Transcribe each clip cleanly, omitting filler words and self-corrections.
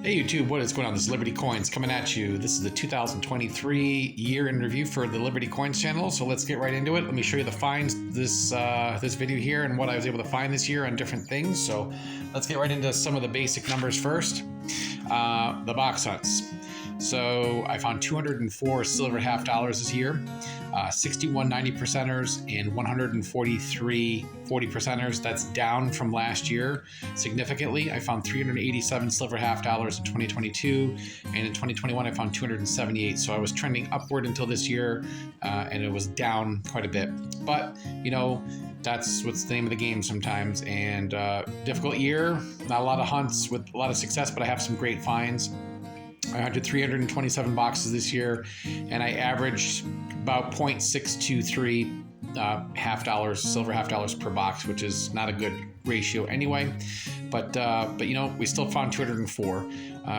Hey YouTube, what is going on? This is Liberty Coins coming at you. This is the 2023 year in review for the Liberty Coins channel. So let's get right into it. Let me show you the finds this video here and what I was able to find this year on different things. So let's get right into some of the basic numbers first. The box hunts. So I found 204 silver half dollars this year, 61 90 percenters, and 143 40 percenters. That's down from last year significantly. I found 387 silver half dollars in 2022, and in 2021 I found 278. So I was trending upward until this year, and it was down quite a bit. But you know, that's what's the name of the game sometimes. And difficult year, not a lot of hunts with a lot of success, but I have some great finds. I hunted 327 boxes this year, and I averaged about 0.623 half dollars, silver half dollars per box, which is not a good ratio anyway. But you know, we still found 204.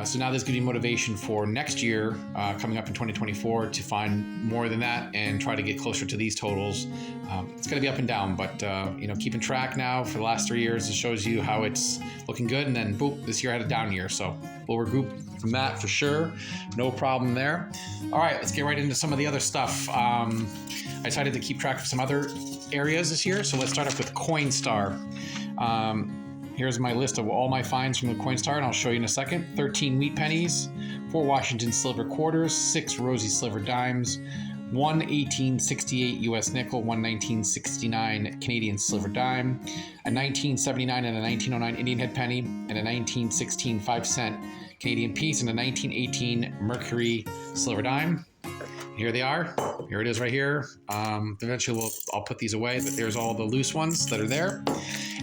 So now this gives me motivation for next year, coming up in 2024, to find more than that and try to get closer to these totals. It's going to be up and down, but you know, keeping track now for the last 3 years, it shows you how it's looking good. And then boom, this year I had a down year, so we'll regroup from that for sure. No problem there. All right, let's get right into some of the other stuff. I decided to keep track of some other areas this year, so let's start off with Coinstar. Here's my list of all my finds from the Coinstar, and I'll show you in a second. 13 wheat pennies, 4 Washington silver quarters, 6 rosy silver dimes, 1 1868 US nickel, 1 1969 Canadian silver dime, a 1979 and a 1909 Indian head penny, and a 1916 5-cent Canadian piece, and a 1918 Mercury silver dime. Here they are. Here it is right here. Eventually I'll put these away, but there's all the loose ones that are there.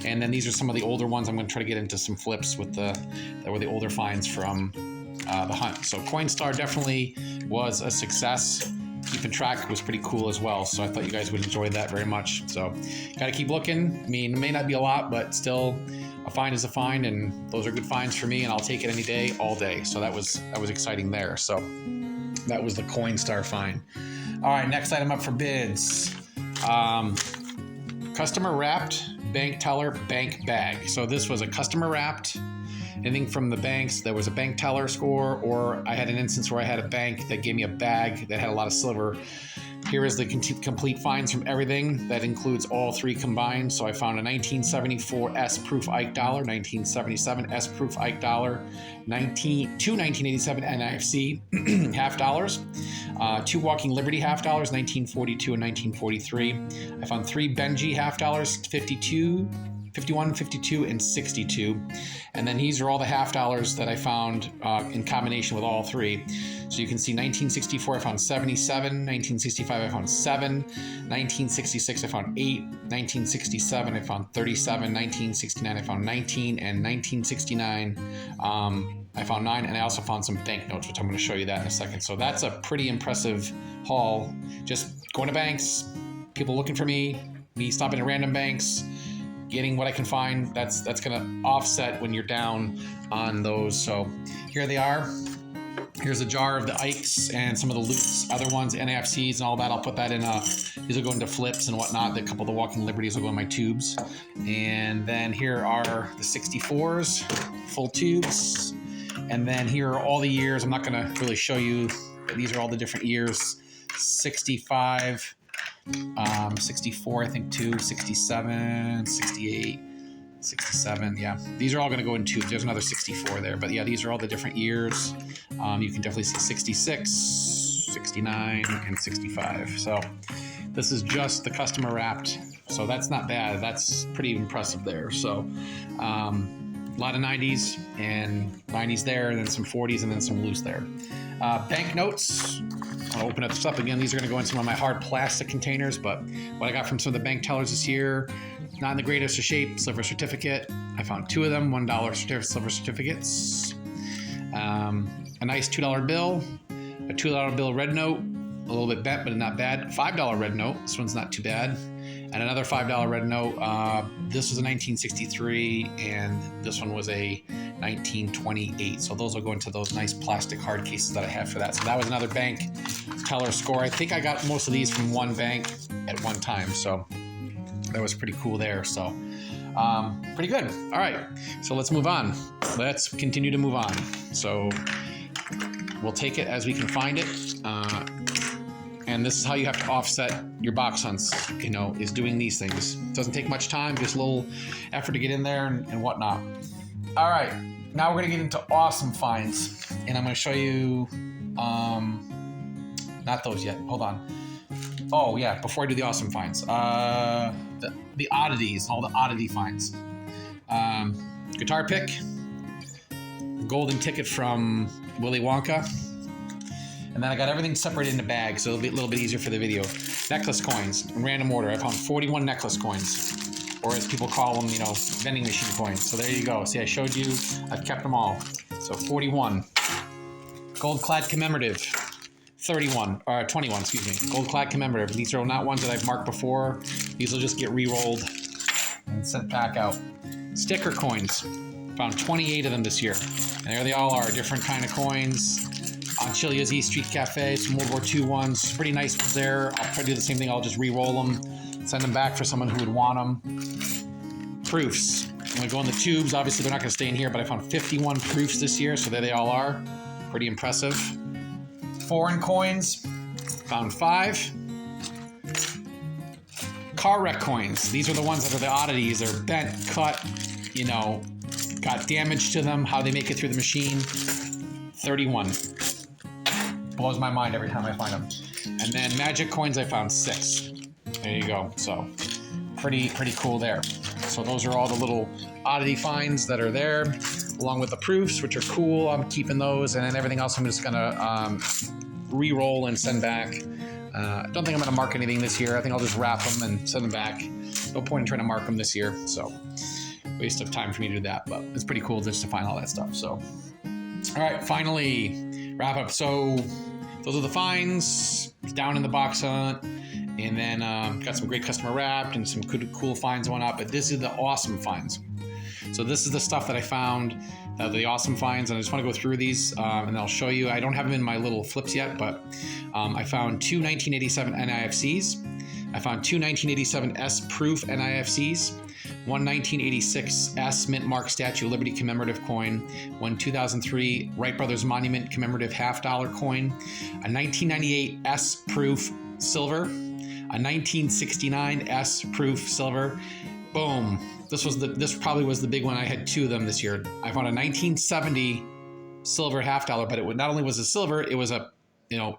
And then these are some of the older ones. I'm going to try to get into some flips with that were the older finds from the hunt. So Coinstar definitely was a success. Keeping track was pretty cool as well. So I thought you guys would enjoy that very much. So got to keep looking. I mean, it may not be a lot, but still a find is a find, and those are good finds for me, and I'll take it any day, all day. So that was exciting there. So that was the Coinstar find. All right, next item up for bids. Customer wrapped bank teller bank bag. So this was a customer wrapped, anything from the banks. There was a bank teller score, or I had an instance where I had a bank that gave me a bag that had a lot of silver. Here is the complete finds from everything. That includes all three combined. So I found a 1974 S-proof Ike dollar, 1977 S-proof Ike dollar, two 1987 NIFC half dollars, 2 Walking Liberty half dollars, 1942 and 1943. I found 3 Benji half dollars, 51, 52, and 62. And then these are all the half dollars that I found in combination with all three. So you can see 1964 I found 77, 1965 I found 7, 1966 I found 8, 1967 I found 37, 1969 I found 19, and 1969 I found 9, and I also found some banknotes, which I'm going to show you that in a second. So that's a pretty impressive haul. Just going to banks, people looking for me stopping at random banks, getting what I can find. That's going to offset when you're down on those. So here they are. Here's a jar of the Ikes and some of the loose other ones, NIFCs and all that. I'll put that in. These will go into flips and whatnot. A couple of the Walking Liberties will go in my tubes. And then here are the 64s, full tubes. And then here are all the years. I'm not going to really show you, but these are all the different years. 65, 64, I think too, 67, 68, 67. Yeah, these are all going to go in tubes. There's another 64 there, but yeah, these are all the different years. You can definitely see 66, 69, and 65. So this is just the customer wrapped. So that's not bad. That's pretty impressive there. So a lot of 90s and 90s there, and then some 40s, and then some loose there. Banknotes. I'll open this up again. These are going to go in some of my hard plastic containers, but what I got from some of the bank tellers this year, not in the greatest of shape. Silver certificate. I found 2 of them, $1 silver certificates. A nice $2 bill, a $2 bill red note, a little bit bent, but not bad. $5 red note. This one's not too bad. And another $5 red note. This was a 1963, and this one was a 1928. So those will go into those nice plastic hard cases that I have for that. So that was another bank teller score. I think I got most of these from one bank at one time. So that was pretty cool there. So Pretty good. All right, so let's move on. Let's continue to move on. So we'll take it as we can find it. And this is how you have to offset your box hunts, is doing these things. It doesn't take much time, just a little effort to get in there and whatnot. All right, now we're gonna get into awesome finds. And I'm gonna show you, not those yet, hold on. Oh yeah, before I do the awesome finds, the oddities, all the oddity finds. Guitar pick, golden ticket from Willy Wonka. And then I got everything separated into bags, so it'll be a little bit easier for the video. Necklace coins, in random order. I found 41 necklace coins, or as people call them, vending machine coins. So there you go. See, I showed you, I've kept them all. So 41. Gold clad commemorative, 21, or 21, excuse me. Gold clad commemorative. These are not ones that I've marked before. These will just get re-rolled and sent back out. Sticker coins, found 28 of them this year. And there they all are, different kind of coins. On Chilia's East Street Cafe, some World War II ones. Pretty nice there. I'll try to do the same thing. I'll just re-roll them, send them back for someone who would want them. Proofs. I'm going to go in the tubes. Obviously, they're not going to stay in here, but I found 51 proofs this year, so there they all are. Pretty impressive. Foreign coins. Found 5. Car wreck coins. These are the ones that are the oddities. They're bent, cut, got damage to them, how they make it through the machine. 31. Blows my mind every time I find them. And then magic coins, I found 6. There you go. So pretty cool there. So those are all the little oddity finds that are there, along with the proofs, which are cool. I'm keeping those, and then everything else I'm just gonna re-roll and send back. I don't think I'm gonna mark anything this year. I think I'll just wrap them and send them back. No point in trying to mark them this year. So waste of time for me to do that, but it's pretty cool just to find all that stuff. So all right, finally wrap up. So those are the finds down in the box hunt, and then got some great customer wrapped and some cool finds and whatnot. But this is the awesome finds. So this is the stuff that I found, the awesome finds, and I just want to go through these and I'll show you. I don't have them in my little flips yet, but I found 2 1987 NIFCs. I found 2 1987 S proof NIFCs. 1 1986 S Mint Mark Statue of Liberty commemorative coin, 1 2003 Wright Brothers Monument commemorative $50 coin, a 1998 S proof silver, a 1969 S proof silver. Boom! This probably was the big one. I had 2 of them this year. I found a 1970 silver $50, but it not only was a silver, it was a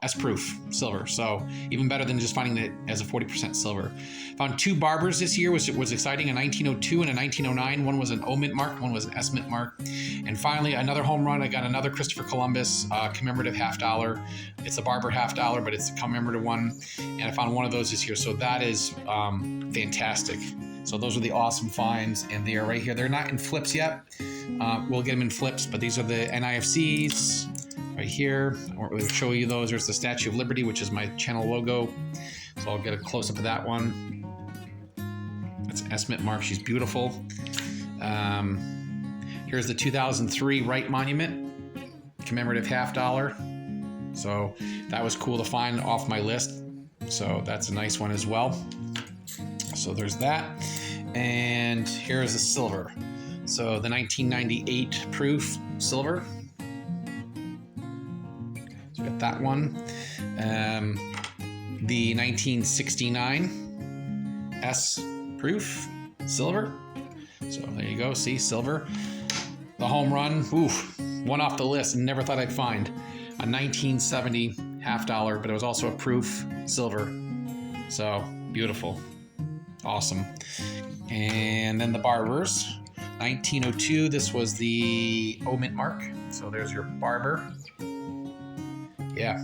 S-proof silver. So even better than just finding it as a 40% silver. Found 2 barbers this year, which was exciting, a 1902 and a 1909. One was an O mint mark, one was an S mint mark. And finally, another home run. I got another Christopher Columbus commemorative $50. It's a barber $50, but it's a commemorative one. And I found one of those this year. So that is fantastic. So those are the awesome finds, and they are right here. They're not in flips yet. We'll get them in flips, but these are the NIFCs. Right here, I won't really show you those. There's the Statue of Liberty, which is my channel logo. So I'll get a close-up of that one. That's S Mint Mark. She's beautiful. Here's the 2003 Wright Monument, commemorative $50. So that was cool to find off my list. So that's a nice one as well. So there's that. And here's the silver. So the 1998 proof silver. Got that one. The 1969 S proof silver. So there you go. See, silver. The home run. Oof, one off the list. Never thought I'd find a 1970 $50, but it was also a proof silver. So beautiful, awesome. And then the barbers. 1902. This was the O mint mark. So there's your barber. Yeah,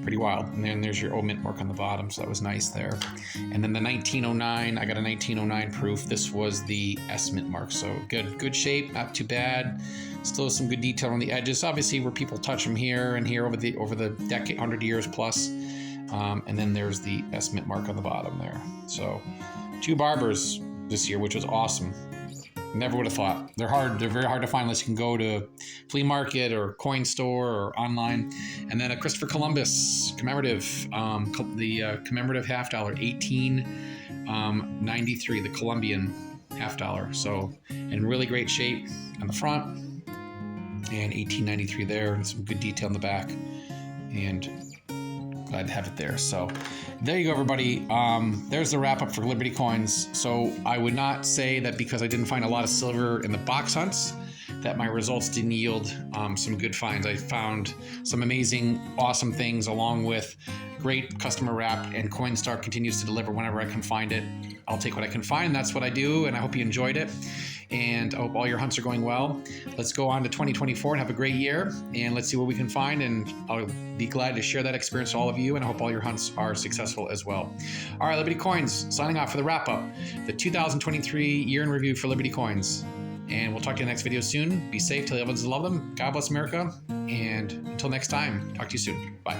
pretty wild. And then there's your O mint mark on the bottom, so that was nice there. And then the 1909, I got a 1909 proof. this was the S mint mark, so good shape, not too bad. Still some good detail on the edges, obviously where people touch them here and here over the decade, 100 years plus. And then there's the S mint mark on the bottom there. So 2 barbers this year, which was awesome. Never would have thought. They're very hard to find unless you can go to flea market or coin store or online. And then a Christopher Columbus commemorative, the commemorative $50, 1893, the Columbian. $50. So in really great shape on the front, and 1893 there, and some good detail in the back, and glad to have it there. So there you go, everybody. There's the wrap up for Liberty Coins. So I would not say that because I didn't find a lot of silver in the box hunts that my results didn't yield some good finds. I found some amazing, awesome things, along with great customer wrap, and Coinstar continues to deliver whenever I can find it. I'll take what I can find. That's what I do, and I hope you enjoyed it. And I hope all your hunts are going well. Let's go on to 2024 and have a great year, and let's see what we can find, and I'll be glad to share that experience with all of you, and I hope all your hunts are successful as well. All right, Liberty Coins, signing off for the wrap-up, the 2023 year in review for Liberty Coins. And we'll talk to you in the next video soon. Be safe, tell the others to love them. God bless America, and until next time, talk to you soon. Bye.